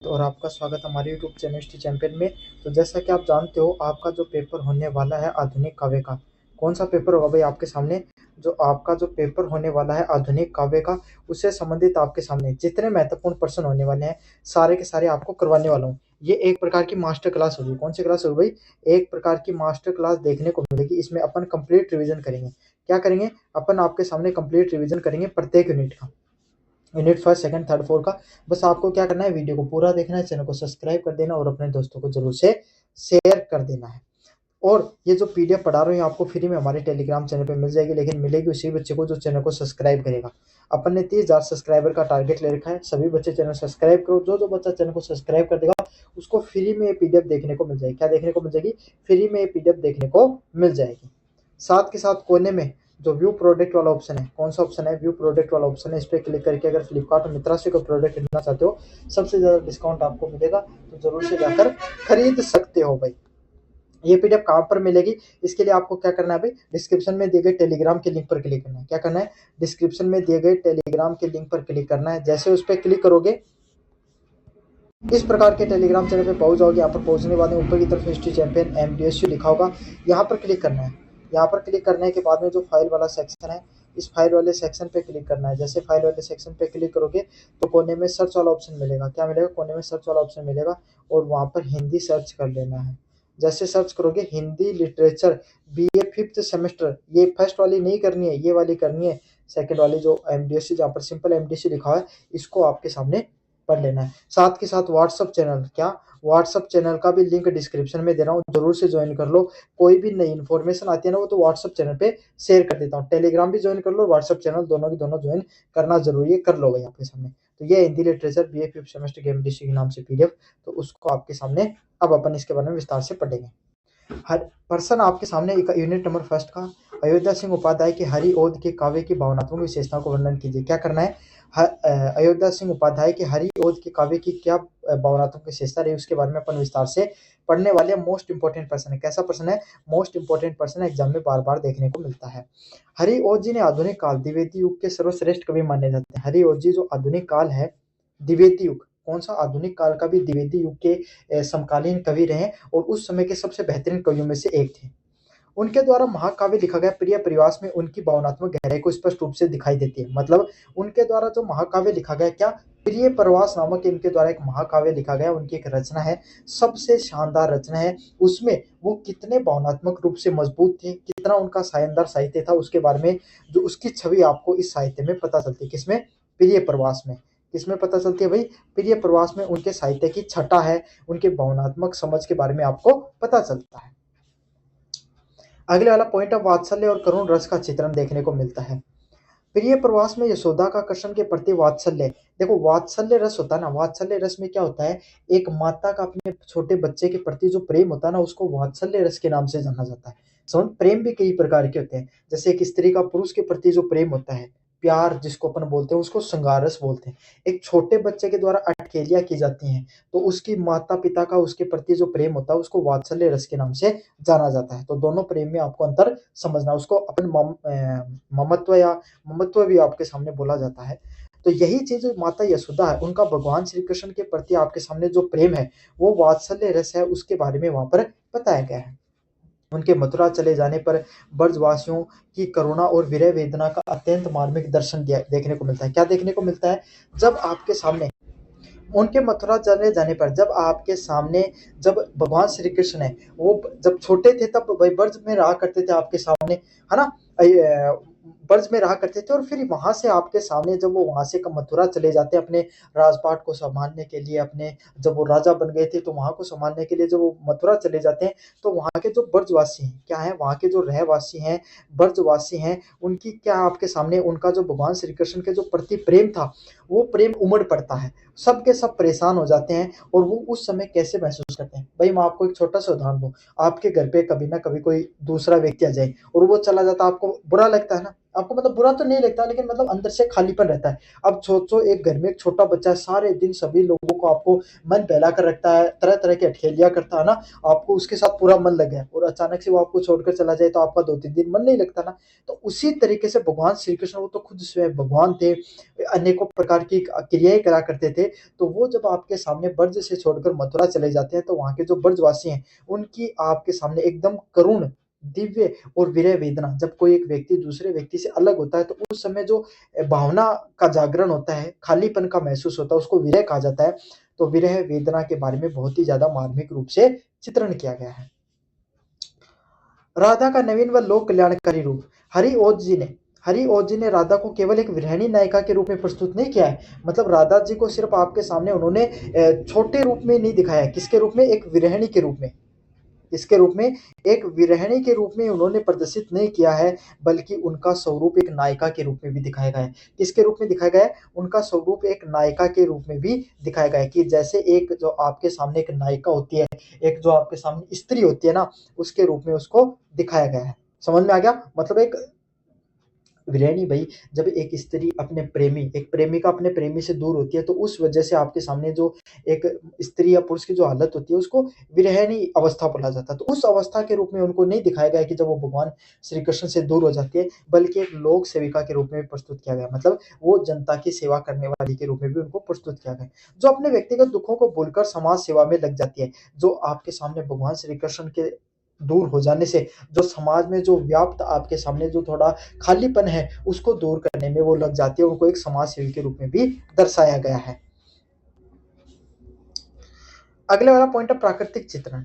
और आपका स्वागत हमारे यूट्यूब चैनल हिस्ट्री चैंपियन में। तो जैसा कि आप जानते हो, आपका जो पेपर होने वाला है आधुनिक काव्य का, कौन सा पेपर होगा भाई आपके सामने? जो आपका जो पेपर होने वाला है आधुनिक काव्य का, उससे संबंधित आपके सामने जितने महत्वपूर्ण प्रश्न होने वाले हैं सारे के सारे आपको करवाने वाला हूँ। ये एक प्रकार की मास्टर क्लास होगी। कौन सी क्लास होगी भाई? एक प्रकार की मास्टर क्लास देखने को मिलेगी। इसमें अपन कंप्लीट रिवीजन करेंगे। क्या करेंगे? अपन आपके सामने कंप्लीट रिवीजन करेंगे प्रत्येक यूनिट का, unit first, second, third, fourth का। बस आपको क्या करना है, वीडियो को पूरा देखना है, चैनल को सब्सक्राइब कर देना और अपने दोस्तों को जरूर से शेयर कर देना है। और ये जो पीडीएफ पढ़ा रहा हूँ आपको फ्री में हमारे टेलीग्राम चैनल पे मिल जाएगी, लेकिन मिलेगी उसी बच्चे को जो चैनल को सब्सक्राइब करेगा। अपन ने 30,000 सब्सक्राइबर का टारगेट ले रखा है। सभी बच्चे चैनल सब्सक्राइब करो। जो जो बच्चा चैनल को सब्सक्राइब कर देगा उसको फ्री में ये पीडीएफ देखने को मिल जाएगी। क्या देखने को मिल जाएगी? फ्री में ये पीडीएफ देखने को मिल जाएगी। साथ के साथ कोने में जो व्यू प्रोडक्ट वाला ऑप्शन है, कौन सा ऑप्शन है? व्यू प्रोडक्ट वाला ऑप्शन है। इस पर क्लिक करके अगर फ्लिपकार्ट और मित्रा से कोई प्रोडक्ट खरीदना चाहते हो, सबसे ज्यादा डिस्काउंट आपको मिलेगा, तो जरूर से जाकर खरीद सकते हो भाई। ये पीडीएफ कहाँ पर मिलेगी? इसके लिए आपको क्या करना है भाई? डिस्क्रिप्शन में दिए गए टेलीग्राम के लिंक पर क्लिक करना है। क्या करना है? डिस्क्रिप्शन में दिए गए टेलीग्राम के लिंक पर क्लिक करना है। जैसे उस पर क्लिक करोगे, इस प्रकार के टेलीग्राम चैनल पे पहुंच जाओगे। यहाँ पर पहुंचने के बाद ऊपर की तरफ हिस्ट्री चैंपियन एमडीएसयू लिखा होगा, यहाँ पर क्लिक करना है। यहाँ पर क्लिक करने के बाद में जो फाइल वाला सेक्शन है, इस फाइल वाले सेक्शन पे क्लिक करना है। जैसे फाइल वाले सेक्शन पे क्लिक करोगे तो कोने में सर्च वाला ऑप्शन मिलेगा। क्या मिलेगा? कोने में सर्च वाला ऑप्शन मिलेगा और वहाँ पर हिंदी सर्च कर लेना है। जैसे सर्च करोगे Hindi literature BA 5th semester, ये फर्स्ट वाली नहीं करनी है, ये वाली करनी है। सेकंड वाली जो एमडीएससी, जहाँ पर सिंपल एमडीएससी लिखा है, इसको आपके सामने पढ़ लेना है। साथ के साथ व्हाट्सअप चैनल, क्या व्हाट्सअप चैनल का भी लिंक डिस्क्रिप्शन में दे रहा हूँ, जरूर से ज्वाइन कर लो। कोई भी नई इन्फॉर्मेशन आती है ना, वो तो व्हाट्सअप चैनल पे शेयर कर देता हूँ। टेलीग्राम भी ज्वाइन कर लो, व्हाट्सअप चैनल दोनों की दोनों ज्वाइन करना जरूरी है। कर लो भाई आपके सामने। तो ये Hindi literature BA 5th semester के एमडीसी के नाम से पीडीएफ, तो उसको आपके सामने अब अपन इसके बारे में विस्तार से पढ़ेंगे। हर पर्सन आपके सामने एक यूनिट नंबर फर्स्ट का, अयोध्या सिंह उपाध्याय के हरि ओद के काव्य की भावनात्मक विशेषताओं को वर्णन कीजिए। क्या करना है? अयोध्या सिंह उपाध्याय के हरि ओद के काव्य की क्या भावनात्मक विशेषता रही, उसके बारे में अपन विस्तार से पढ़ने वाले। मोस्ट इंपोर्टेंट पर्सन है। कैसा पर्सन है? मोस्ट इंपोर्टेंट पर्सन है, एग्जाम में बार बार देखने को मिलता है। हरि ओद जी ने आधुनिक काल द्विवेदी युग के सर्वश्रेष्ठ कवि माने जाते हैं। हरि ओद जी जो आधुनिक काल है, द्विवेदी युग, कौन सा? आधुनिक काल का भी द्विवेदी युग के समकालीन कवि रहे और उस समय के सबसे बेहतरीन कवियों में से एक थे। उनके द्वारा महाकाव्य लिखा गया प्रिय परिवास में उनकी भावनात्मक गहराई को स्पष्ट रूप से दिखाई देती है। मतलब उनके द्वारा जो महाकाव्य लिखा गया, क्या? प्रिय प्रवास नामक इनके द्वारा एक महाकाव्य लिखा गया, उनकी एक रचना है, सबसे शानदार रचना है। उसमें वो कितने भावनात्मक रूप से मजबूत थे, कितना उनका शानदार साहित्य था, उसके बारे में जो उसकी छवि आपको इस साहित्य में पता चलती है। किसमें? प्रिय प्रवास में। किसमें पता चलती है भाई? प्रिय प्रवास में उनके साहित्य की छटा है, उनके भावनात्मक समझ के बारे में आपको पता चलता है। अगले वाला पॉइंट ऑफ वात्सल्य और करुण रस का चित्रण देखने को मिलता है। प्रिय प्रवास में यशोदा का कृष्ण के प्रति वात्सल्य, देखो वात्सल्य रस होता है ना, वात्सल्य रस में क्या होता है? एक माता का अपने छोटे बच्चे के प्रति जो प्रेम होता है ना, उसको वात्सल्य रस के नाम से जाना जाता है। समझ? प्रेम भी कई प्रकार के होते हैं। जैसे एक स्त्री का पुरुष के प्रति जो प्रेम होता है, प्यार जिसको अपन बोलते हैं, उसको श्रृंगार रस बोलते हैं। एक छोटे बच्चे के द्वारा अटखेलियां की जाती हैं, तो उसकी माता पिता का उसके प्रति जो प्रेम होता है, उसको वात्सल्य रस के नाम से जाना जाता है। तो दोनों प्रेम में आपको अंतर समझना, उसको अपन ममत्व या ममत्व भी आपके सामने बोला जाता है। तो यही चीज माता यशोदा है, उनका भगवान श्री कृष्ण के प्रति आपके सामने जो प्रेम है, वो वात्सल्य रस है, उसके बारे में वहां पर बताया गया है। उनके मथुरा चले जाने पर ब्रजवासियों की करुणा और विरह वेदना का अत्यंत मार्मिक दर्शन देखने को मिलता है। क्या देखने को मिलता है? जब आपके सामने उनके मथुरा चले जाने पर, जब आपके सामने, जब भगवान श्री कृष्ण है, वो जब छोटे थे तब वही ब्रज में रहा करते थे आपके सामने, है ना? ब्रज में रहा करते थे और फिर वहां से आपके सामने जब वो वहां से मथुरा चले जाते हैं अपने राजपाट को संभालने के लिए, अपने जब वो राजा बन गए थे तो वहां को संभालने के लिए जब वो मथुरा चले जाते हैं, तो वहां के जो ब्रजवासी हैं, क्या है? वहां के जो रहवासी हैं, ब्रजवासी हैं, उनकी क्या आपके सामने उनका जो भगवान श्री कृष्ण के जो प्रति प्रेम था, वो प्रेम उमड़ पड़ता है। सब के सब परेशान हो जाते हैं और वो उस समय कैसे महसूस करते हैं भाई? मैं आपको एक छोटा सा उदाहरण दूं। आपके घर पे कभी ना कभी कोई दूसरा व्यक्ति आ जाए और वो चला जाता, आपको बुरा लगता है ना? आपको मतलब बुरा तो नहीं लगता, लेकिन मतलब अंदर से खालीपन रहता है। अब सोचो एक घर में एक छोटा बच्चा सारे दिन सभी लोगों को आपको मन बहला कर रखता है, तरह-तरह की अठखेलियाँ करता है ना, आपको उसके साथ पूरा मन लग गया और अचानक से वो आपको छोड़कर चला जाए तो आपका 2-3 दिन मन नहीं लगता ना। तो उसी तरीके से भगवान श्री कृष्ण, वो तो खुद स्वयं भगवान थे, अनेकों प्रकार की क्रियाएँ करा करते थे। तो वो जब आपके सामने ब्रज से छोड़कर मथुरा चले जाते हैं, तो वहाँ के जो ब्रजवासी हैं, उनकी आपके सामने एकदम करुण, दिव्य और विरह वेदना, जब कोई एक व्यक्ति दूसरे व्यक्ति से अलग होता है, तो उस समय जो भावना का जागरण होता है, खालीपन का महसूस होता है, उसको विरह कहा जाता है। तो विरह वेदना के बारे में बहुत ही ज़्यादा मार्मिक रूप से चित्रण किया गया है। राधा का नवीन व लोक कल्याणकारी रूप। हरि ओज जी ने राधा को केवल एक विरहिणी नायिका के रूप में प्रस्तुत नहीं किया है। मतलब राधा जी को सिर्फ आपके सामने उन्होंने छोटे रूप में नहीं दिखाया है। किसके रूप में? एक विरहिणी के रूप में। इसके रूप में, एक विरहिणी के रूप में उन्होंने प्रदर्शित नहीं किया है, बल्कि उनका स्वरूप एक नायिका के रूप में भी दिखाया गया है। किसके रूप में दिखाया गया है? उनका स्वरूप एक नायिका के रूप में भी दिखाया गया है, कि जैसे एक जो आपके सामने एक नायिका होती है, एक जो आपके सामने स्त्री होती है ना, उसके रूप में उसको दिखाया गया है। समझ में आ गया? मतलब एक विरहिणी भाई, जब एक स्त्री अपने प्रेमी, एक प्रेमिका अपने प्रेमी से दूर होती है, तो उस वजह से आपके सामने जो एक स्त्री या पुरुष की जो हालत होती है, उसको विरहिणी अवस्था बोला जाता है। तो उस अवस्था के रूप में उनको नहीं दिखाया गया है कि जब वो भगवान श्री कृष्ण से दूर हो जाती है, बल्कि एक लोक सेविका के रूप में भी प्रस्तुत किया गया है। मतलब वो जनता की सेवा करने वाली के रूप में भी उनको प्रस्तुत किया गया है, जो अपने व्यक्तिगत दुखों को भूलकर समाज सेवा में लग जाती है। जो आपके सामने भगवान श्री कृष्ण के दूर हो जाने से जो समाज में जो व्याप्त आपके सामने जो थोड़ा खालीपन है, उसको दूर करने में वो लग जाती है। उनको एक समाज सेवी के रूप में भी दर्शाया गया है। अगले वाला पॉइंट है प्राकृतिक चित्रण।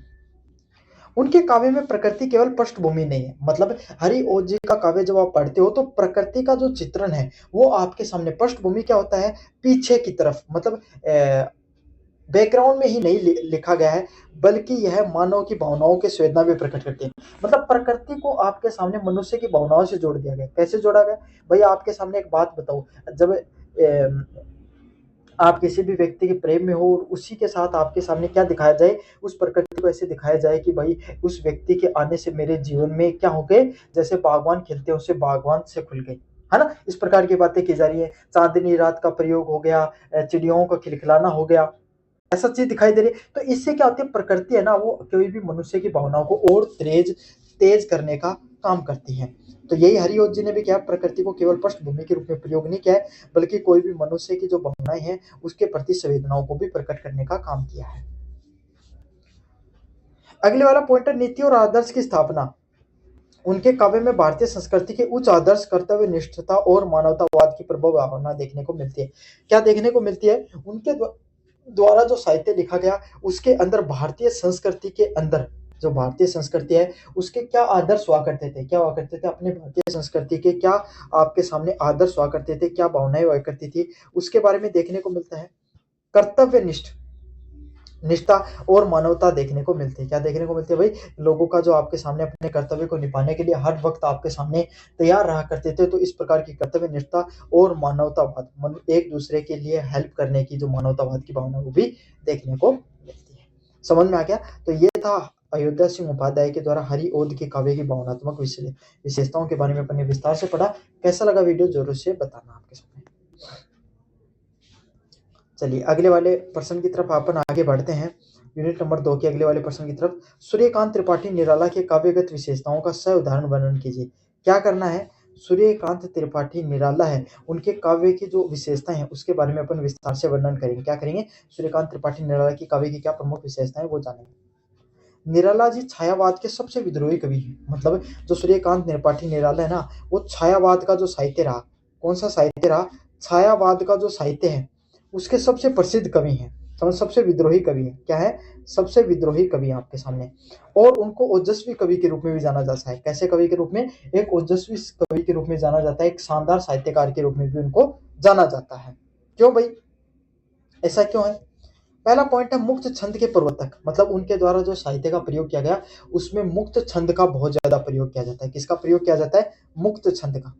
उनके काव्य में प्रकृति केवल पृष्ठभूमि नहीं है। मतलब हरि ओज जी का काव्य जब आप पढ़ते हो, तो प्रकृति का जो चित्रण है वो आपके सामने, पृष्ठभूमि क्या होता है? पीछे की तरफ, मतलब बैकग्राउंड में ही नहीं लिखा गया है, बल्कि यह मानव की भावनाओं की संवेदना भी प्रकट करती है। मतलब प्रकृति को आपके सामने मनुष्य की भावनाओं से जोड़ दिया गया। कैसे जोड़ा गया? भाई आपके सामने एक बात बताओ, जब आप किसी भी व्यक्ति के प्रेम में हो और उसी के साथ आपके सामने क्या दिखाया जाए? उस प्रकृति को ऐसे दिखाया जाए कि भाई उस व्यक्ति के आने से मेरे जीवन में क्या हो गए, जैसे बागवान खिलते हैं, उससे बागवान से खुल गए, है ना? इस प्रकार की बातें की जा रही है। चांदनी रात का प्रयोग हो गया, चिड़ियों का खिलखिलाना हो गया, ऐसा चीज दिखाई दे रही है। तो इससे क्या होती है? प्रकृति है ना, वो कोई भी मनुष्य की भावनाओं को और तेज तेज करने का काम करती है। तो यही हरिओत जी ने भी किया, प्रकृति को केवल पृष्ठभूमि के रूप में प्रयोग नहीं किया है, बल्कि कोई भी मनुष्य की जो भावनाएं हैं उसके प्रति संवेदनाओं को भी प्रकट करने का काम किया है। अगले वाला पॉइंट है नीति और आदर्श की स्थापना। उनके काव्य में भारतीय संस्कृति के उच्च आदर्श, कर्तव्य निष्ठता और मानवतावाद की प्रबल भावना देखने को मिलती है। क्या देखने को मिलती है? उनके द्वारा जो साहित्य लिखा गया, उसके अंदर भारतीय संस्कृति के अंदर, जो भारतीय संस्कृति है उसके क्या आदर्श हुआ करते थे, क्या हुआ करते थे, अपने भारतीय संस्कृति के क्या आपके सामने आदर्श हुआ करते थे, क्या भावनाएं हुआ करती थी, उसके बारे में देखने को मिलता है। कर्तव्य निष्ठा और मानवता देखने को मिलती है। क्या देखने को मिलती है भाई? लोगों का जो आपके सामने अपने कर्तव्य को निभाने के लिए हर वक्त आपके सामने तैयार रहा करते थे। तो इस प्रकार की कर्तव्य निष्ठा और मानवतावाद, एक दूसरे के लिए हेल्प करने की जो मानवतावाद की भावना, वो भी देखने को मिलती है। समझ में आ गया? तो ये था अयोध्या सिंह उपाध्याय के द्वारा हरि ओद के काव्य की भावनात्मक विशेषताओं के बारे में अपने विस्तार से पढ़ा। कैसा लगा वीडियो जरूर से बताना आपके सामने। चलिए अगले वाले प्रश्न की तरफ अपन आगे बढ़ते हैं। यूनिट नंबर 2 के अगले वाले प्रश्न की तरफ। सूर्यकांत त्रिपाठी निराला के काव्यगत विशेषताओं का सउदाहरण वर्णन कीजिए। क्या करना है? सूर्यकांत त्रिपाठी निराला है, उनके काव्य की जो विशेषताएं हैं उसके बारे में अपन विस्तार से वर्णन करेंगे। क्या करेंगे? सूर्यकांत त्रिपाठी निराला की काव्य की क्या प्रमुख विशेषताएं वो जानेंगे। निराला जी छायावाद के सबसे विद्रोही कवि हैं। मतलब जो सूर्यकांत त्रिपाठी निराला है ना, वो छायावाद का जो साहित्य रहा, कौन सा साहित्य रहा? छायावाद का जो साहित्य है उसके सबसे प्रसिद्ध कवि हैं। समझ, सबसे विद्रोही कवि हैं। क्या है? सबसे विद्रोही कवि हैं आपके सामने। और उनको ओजस्वी कवि के रूप में भी जाना जाता है। कैसे कवि के रूप में? एक ओजस्वी कवि के रूप में जाना जाता है, एक शानदार साहित्यकार के रूप में भी उनको जाना जाता है। क्यों भाई, ऐसा क्यों है? पहला पॉइंट है मुक्त छंद के प्रवर्तक। मतलब उनके द्वारा जो साहित्य का प्रयोग किया गया उसमें मुक्त छंद का बहुत ज्यादा प्रयोग किया जाता है। किसका प्रयोग किया जाता है? मुक्त छंद का।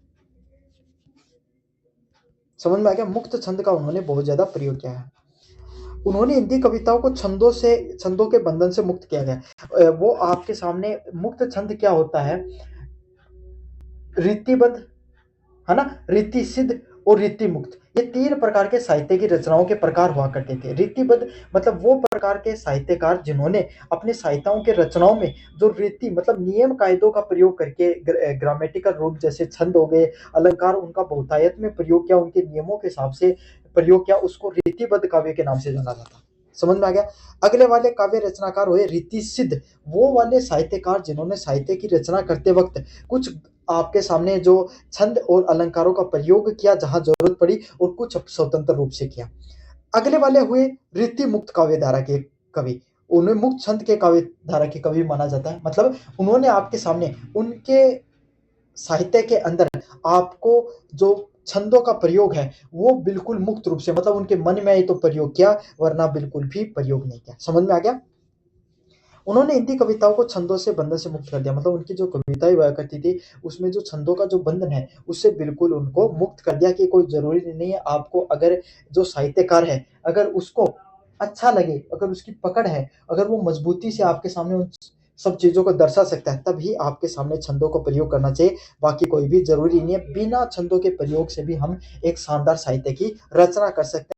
समझ में आ गया? मुक्त छंद का उन्होंने बहुत ज्यादा प्रयोग किया है। उन्होंने हिंदी कविताओं को छंदों के बंधन से मुक्त किया गया। वो आपके सामने मुक्त छंद क्या होता है? रीतिबद्ध है ना? रीति सिद्ध और रीति मुक्त, ये 3 प्रकार के साहित्य की रचनाओं के प्रकार हुआ करते थे। रीतिबद्ध मतलब वो प्रकार के साहित्यकार जिन्होंने अपने साहित्यों के रचनाओं में जो रीति मतलब नियम कायदों का प्रयोग करके ग्रामेटिकल रूप जैसे छंद हो गए, अलंकार उनका बहुतायत में प्रयोग किया, उनके नियमों के हिसाब से प्रयोग किया, उसको रीतिबद्ध काव्य के नाम से जाना जाता है। समझ में आ गया? अगले वाले काव्य रचनाकार हुए रीति सिद्ध, वो वाले साहित्यकार जिन्होंने साहित्य की रचना करते वक्त कुछ आपके सामने जो छंद और अलंकारों का प्रयोग किया जहां जरूरत पड़ी और कुछ स्वतंत्र रूप से किया। अगले वाले हुए रीति मुक्त काव्य धारा के कवि, उन्हें मुक्त छंद के काव्य धारा के कवि माना जाता है। मतलब उन्होंने आपके सामने उनके साहित्य के अंदर आपको जो छंदों का प्रयोग है वो बिल्कुल मुक्त रूप से मतलब उनके मन में आई तो प्रयोग किया, वरना बिल्कुल भी प्रयोग नहीं किया। समझ में आ गया? उन्होंने हिंदी कविताओं को छंदों से बंधन से मुक्त कर दिया, मतलब उनकी जो कविताएं हुआ करती थी उसमें जो छंदों का जो बंधन है उससे बिल्कुल उनको मुक्त कर दिया कि कोई जरूरी नहीं है आपको, अगर जो साहित्यकार है अगर उसको अच्छा लगे, अगर उसकी पकड़ है, अगर वो मजबूती से आपके सामने उन सब चीजों को दर्शा सकता है तभी आपके सामने छंदों को प्रयोग करना चाहिए, बाकी कोई भी जरूरी नहीं है। बिना छंदों के प्रयोग से भी हम एक शानदार साहित्य की रचना कर सकते हैं।